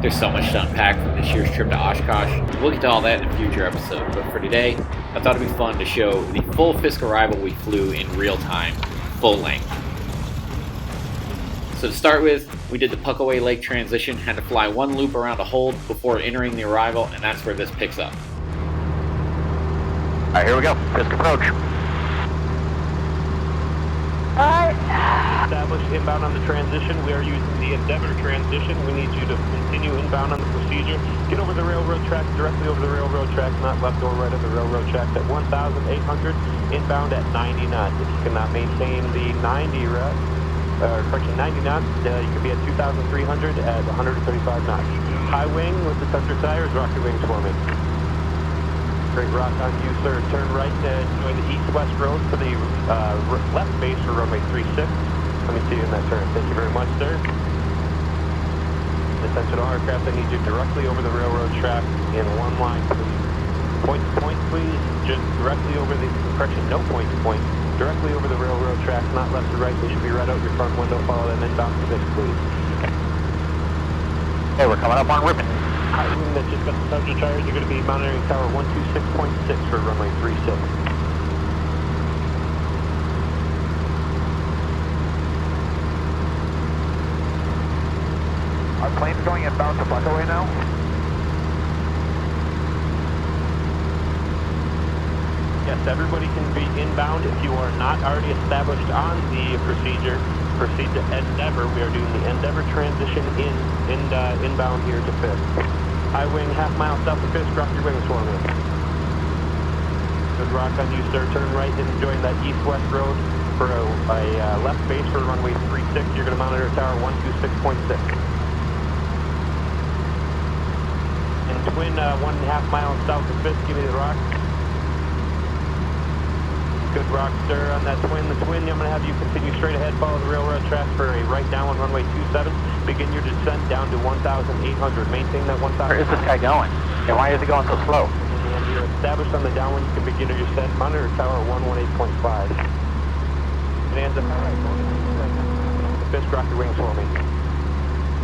There's so much to unpack from this year's trip to Oshkosh. We'll get to all that in a future episode, but for today, I thought it'd be fun to show the full Fisk Arrival we flew in real time, full length. So to start with, we did the Puckaway Lake transition, had to fly one loop around a hold before entering the Arrival, and that's where this picks up. Alright, here we go. Fisk approach. Alright. Established inbound on the transition. We are using the Endeavor transition. We need you to continue inbound on the procedure. Get over the railroad tracks, directly over the railroad tracks, not left or right of the railroad tracks at 1,800, inbound at 90 knots. If you cannot maintain the 90 knots, you could be at 2,300 at 135 knots. High wing with the tender tires, rock your wings for me. Straight rock on you, sir. Turn right to join the east-west road for the left base for runway 36. Let me see you in that turn. Thank you very much, sir. Attention all aircraft, I need you directly over the railroad track in one line, please. Point to point, please. Just directly over the, correction, no point to point. Directly over the railroad tracks, not left or right. They should be right out your front window. Follow them inbound to this, please. Hey, we're coming up on Ribbon. High wing that just got the tender tires. You're going to be monitoring tower 126.6 for runway 36. Our plane's going inbound to Puckaway now. Yes, everybody can be inbound. If you are not already established on the procedure, proceed to Endeavor. We are doing the Endeavor transition inbound here to Fisk. High wing, half mile south of Fisk, drop your wings for me. Good rock on you, sir. Turn right and join that east-west road for a left base for runway 36. You're going to monitor tower 126.6. And twin 1.5 miles south of Fisk, give me the rock. Good rock, sir, on that twin. The twin, I'm going to have you continue straight ahead, follow the railroad tracks for a right down on runway 27. Begin your descent down to 1,800. Maintain that 1,000. Where is this guy going? And why is he going so slow? And you're established on the downwind. You can begin your descent. Monitor tower 118.5. Bonanza, Fisk, rock your wings for me.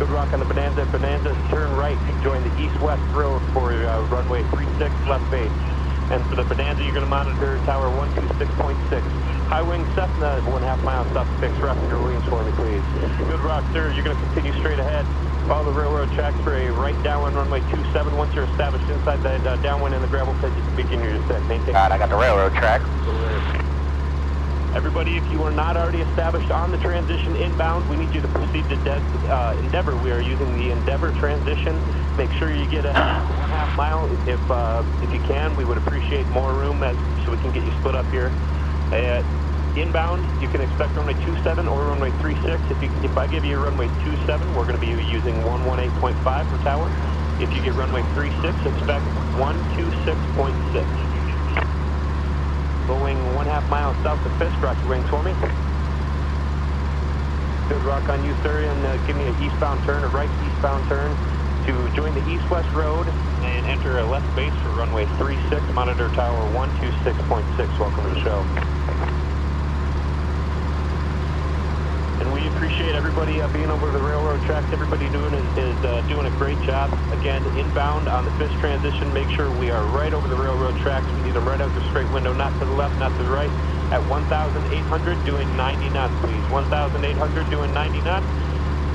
Good rock on the Bonanza. Bonanza, turn right. Join the east-west road for runway 36, left base. And for the Bonanza, you're going to monitor tower 126.6. High wing Cessna, 1.5 miles south of Fisk. Rock your wings for me, please. Good rock, sir. You're going to continue straight ahead. Follow the railroad tracks for a right downwind runway 27. Once you're established inside that downwind in the gravel pit, you can begin your descent. Maintain. God, I got the railroad track. Everybody, if you are not already established on the transition inbound, we need you to proceed to Endeavor. We are using the Endeavor transition. Make sure you get a 1.5 mile if you can. We would appreciate more room so we can get you split up here. Inbound, you can expect runway 27 or runway 36. If I give you a runway 27, we're going to be using 118.5 for tower. If you get runway 36, expect 126.6. Going 1.5 miles south of Fisk, rock your wings for me. Good rock on you, sir, and give me an eastbound turn, a right eastbound turn to join the east-west road and enter a left base for runway 36, monitor tower 126.6. Welcome to the show. And we appreciate everybody being over the railroad tracks. Everybody is doing a great job. Again, inbound on the Fisk transition, make sure we are right over the railroad tracks. We need them right out the straight window, not to the left, not to the right. At 1,800, doing 90 knots, please. 1,800, doing 90 knots.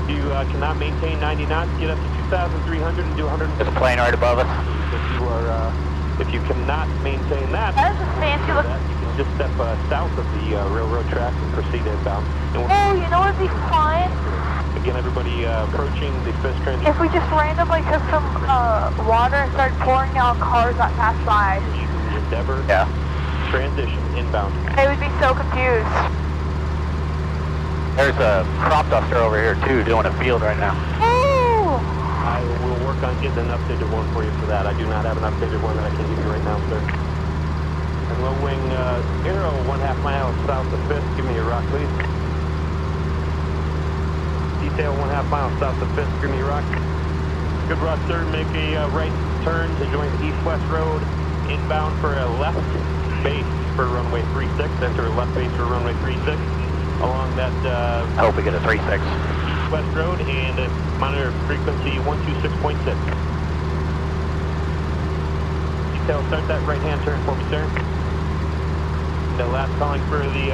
If you cannot maintain 90 knots, get up to 2,300 and do 100. There's a plane right above us. If you cannot maintain that, That is a fancy look. you can just step south of the railroad tracks and proceed inbound. And Oh, you know what'd be fun? again, everybody approaching the Fisk transition. If we just randomly took some water and started pouring down cars that pass by. Endeavor transition inbound. They would be so confused. There's a crop duster over here too, doing a field right now. Ooh! I will work on getting an updated one for you for that. I do not have an updated one that I can give you right now, sir. And low wing arrow 1.5 miles south of Fisk. Give me your rock, please. Detail 1.5 miles south of Fisk. Give me your rock. Good rock, sir. Make a right turn to join the east-west road. Inbound for a left base for runway 36. Enter a left base for runway 36. Along that... I hope we get a 36. east-west road and monitor frequency 126.6. Detail, start that right-hand turn for me, sir. The last calling for the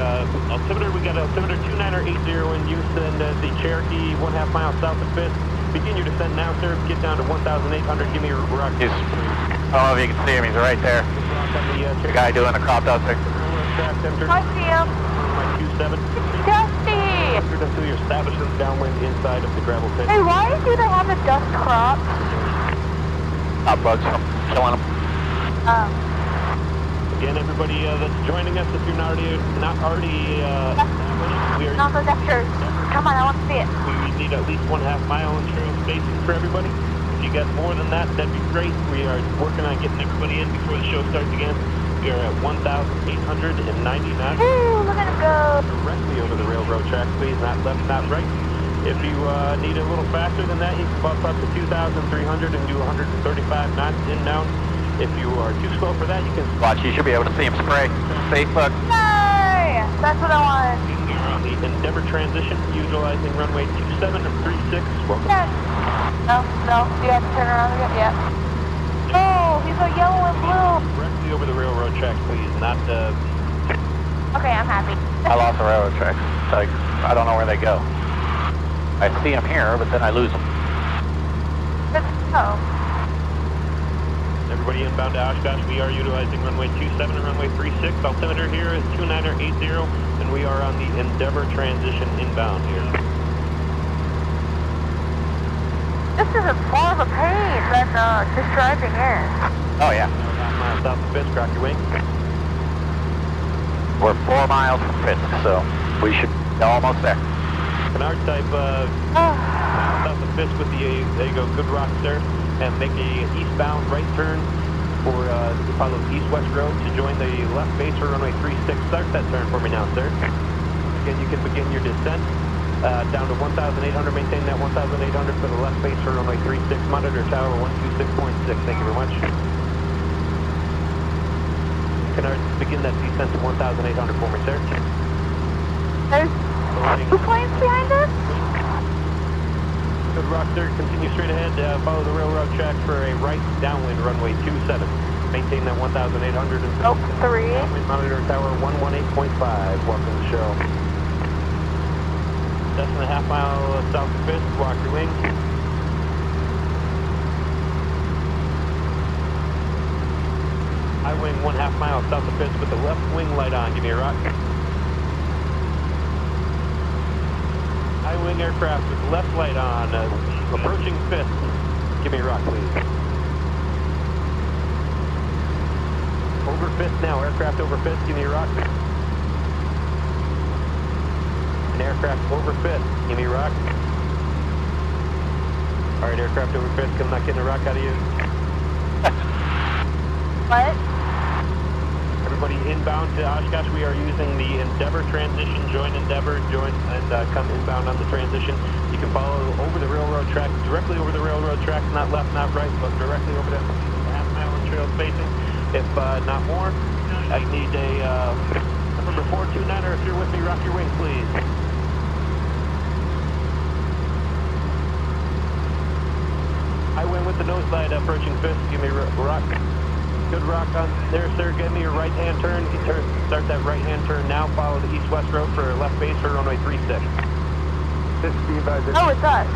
altimeter, we got altimeter 2980 in use, and the Cherokee 1/2 mile south of Fisk. Begin your descent now, sir. Get down to 1,800. Give me a rock. I don't know if you can see him. He's right there. The guy doing the crop dusting. I see him. 27. Dusty! Until you're establishing downwind inside of the gravel pit. Hey, why do they have a dust crop? Top bugs, killing him. Again, everybody that's joining us, if you're not already, we are. Not the lectures. Come on, I want to see it. We need at least 1/2 mile in trail spacing for everybody. If you got more than that, that'd be great. We are working on getting everybody in before the show starts again. We are at 1,899. Woo, look at it go. Directly over the railroad track, please, not left, not right. If you need a little faster than that, you can bump up to 2,300 and do 135 knots inbound. If you are too slow for that, you can... Watch, you should be able to see him spray. See, look. Yay! That's what I want. You're on the Endeavor transition, utilizing runway 27 and 36. Welcome. Yes. No, you have to turn around again. Yeah. Oh, he's a yellow and blue. Directly over the railroad tracks, please, not the... Okay, I'm happy. I lost the railroad tracks. Like, I don't know where they go. I see them here, but then I lose them. Oh. Everybody inbound to Oshkosh, we are utilizing runway 27 and runway 36. Altimeter here is 2980, and we are on the Endeavor transition inbound here. This is as far of a pain than just driving in. Oh, yeah. 1/2 mile south of Fisk, rock your wing. We're 4 miles from Fisk, so we should be almost there. Canard type, south of Fisk with the, there you go, good rock, sir. And make a eastbound right turn for follow east-west road to join the left base for runway 36. Start that turn for me now, sir. Again, you can begin your descent down to 1,800. Maintain that 1,800 for the left base for runway 36. Monitor tower 126.6. Thank you very much. Can I begin that descent to 1,800 for me, sir? There's two planes behind us? Good rock, sir. Continue straight ahead. Follow the railroad track for a right downwind runway 27. Maintain that 1,800. Oh, 3. Monitor tower 118.5. Welcome to the show. Less than a 1/2 mile south of Fisk. Walk your wing. High wing 1/2 mile south of Fisk with the left wing light on. Give me a rock. High wing aircraft with left light on, approaching Fisk. Give me a rock, please. Over Fisk now, aircraft over Fisk, give me a rock. An aircraft over Fisk, give me a rock. Alright, aircraft over Fisk, I'm not getting a rock out of you. What? Everybody inbound to Oshkosh, we are using the Endeavor transition. Join Endeavor, join and come inbound on the transition. You can follow over the railroad track, directly over the railroad tracks, not left, not right, but directly over that 1/2 mile in trail spacing. If not more, I need a number 429er. If you're with me, rock your wing, please. High wind with the nose slide approaching Fisk. Give me a rock. Good rock on there, sir. Give me your right-hand turn. Start that right-hand turn now. Follow the east-west road for left base for runway 36. Oh, it's us.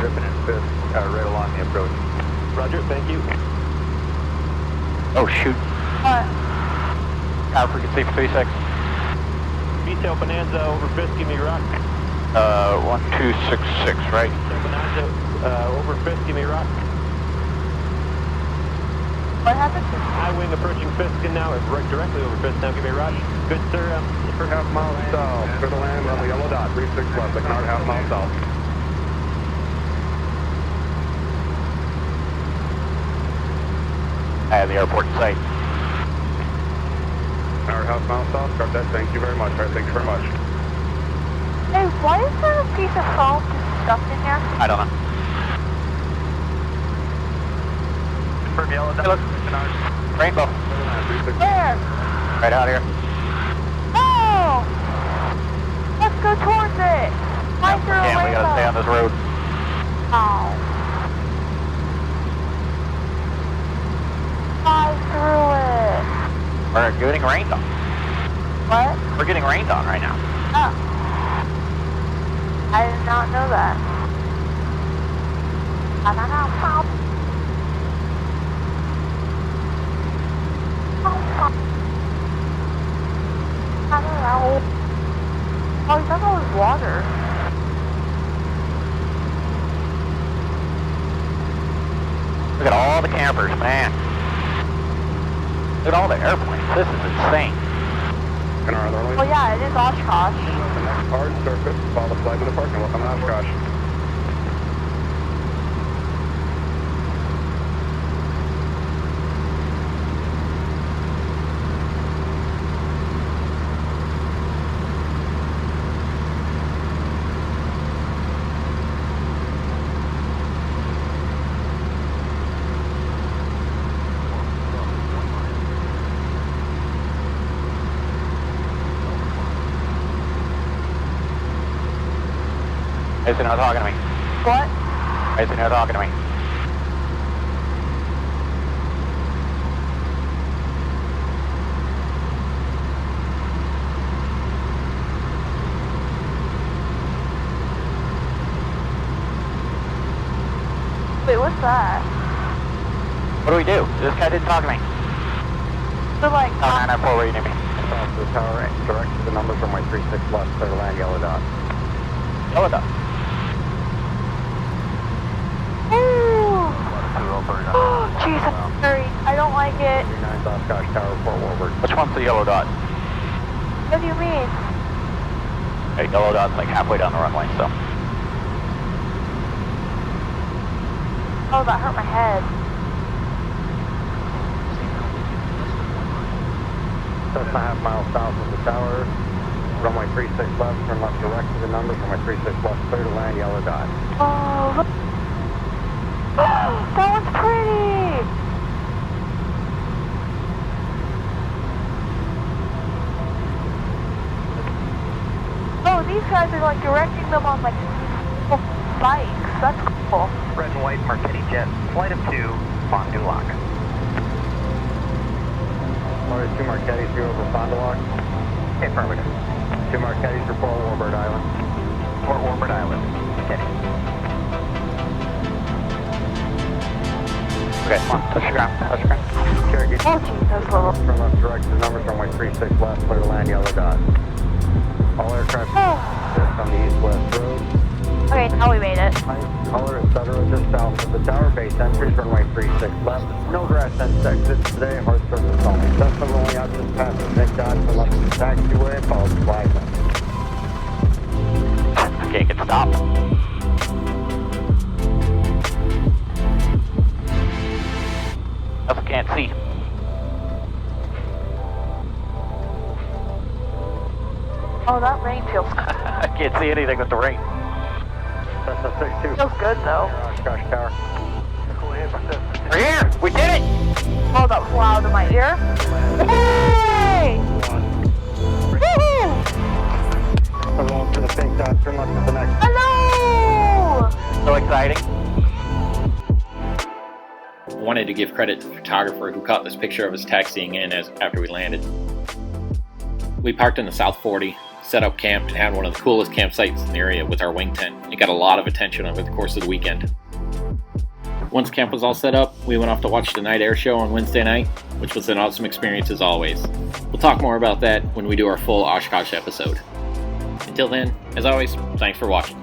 Ripping and Fisk, right along the approach. Roger, thank you. Oh, shoot. What? Frequency for 36. Detail Bonanza over Fisk. Give me a rock. 1266, right? Detail Bonanza over Fisk. Give me a rock. What happened? High wing approaching Fisk and now right directly over Fisk. Now give me a rock. Good, sir. For 1/2 mile south, clear the land on the yellow dot, 36 left, like another 1/2 mile south. I have the airport in sight. Another 1/2 mile south, start that, thank you very much. All right, thanks very much. Hey, why is there a piece of foam just stuffed in there? I don't know. Confirm yellow dot. Hey, look. Rainbow. Where? Right out here. Oh! Let's go towards it. Find through a Yeah, we gotta stay rainbow. on this road. Oh. I threw it. We're getting rained on. What? We're getting rained on right now. Oh. I did not know that. I don't know. Oh, he's on all his water. Look at all the campers, man. Look at all the airplanes. This is insane. Canard Northerly. Well, yeah, it is Oshkosh. The next hard surface, follow the flag to the parking. Welcome to Oshkosh. Hey, so now talking to me. What? Hey, so now talking to me. Wait, what's that? What do we do? This guy didn't talk to me. So, like, Oh, 994, where you need me? South to the tower, direct to the numbers from my 36 left, clear to land, yellow dot. Yellow dot. oh, jeez, I'm sorry. I don't like it. 39 Oshkosh Tower, Fort Wilbur. Which one's the yellow dot? What do you mean? Hey, yellow dot's like halfway down the runway, so. Oh, that hurt my head. 7.5 miles south of the tower, runway 36 left, turn left direct to the numbers, runway 36 left, clear to land, yellow dot. Oh, look. That one's pretty. Oh, these guys are like directing them on like little bikes. That's cool. Red and white Marchetti jet, flight of 2, Fond du Lac. Sorry, 2 Marquettis here over Fond du Lac. Affirmative. 2 Marquettis for Fort Wilbur Island. Fort Wilbur Island. Steady. Okay, come on, touch the ground, touch the ground. Cherokee. Oh, jeez, that's little. Turn left direct to the numbers, runway 36 left, clear to land, yellow dot. All aircraft just on the east-west road. Okay, now we made it. Color, etc. Just south of the tower base entries, runway 36 left. No grass ends exits today, hard surface only. Cessna rolling out just past the big dot to left of the taxiway, follow the flag. I can't get stopped. I can't see. Oh, that rain feels I can't see anything with the rain. Cessna 62. feels good though. Oshkosh Tower. We're here! We did it! Oh, that was loud in my ear. Hey! Woohoo! Turn left to the pink dot, turn left to the next. Hello! So exciting. I wanted to give credit to the photographer who caught this picture of us taxiing in after we landed. We parked in the South 40, set up camp, and had one of the coolest campsites in the area with our wing tent. It got a lot of attention over the course of the weekend. Once camp was all set up, we went off to watch the night air show on Wednesday night, which was an awesome experience as always. We'll talk more about that when we do our full Oshkosh episode. Until then, as always, thanks for watching.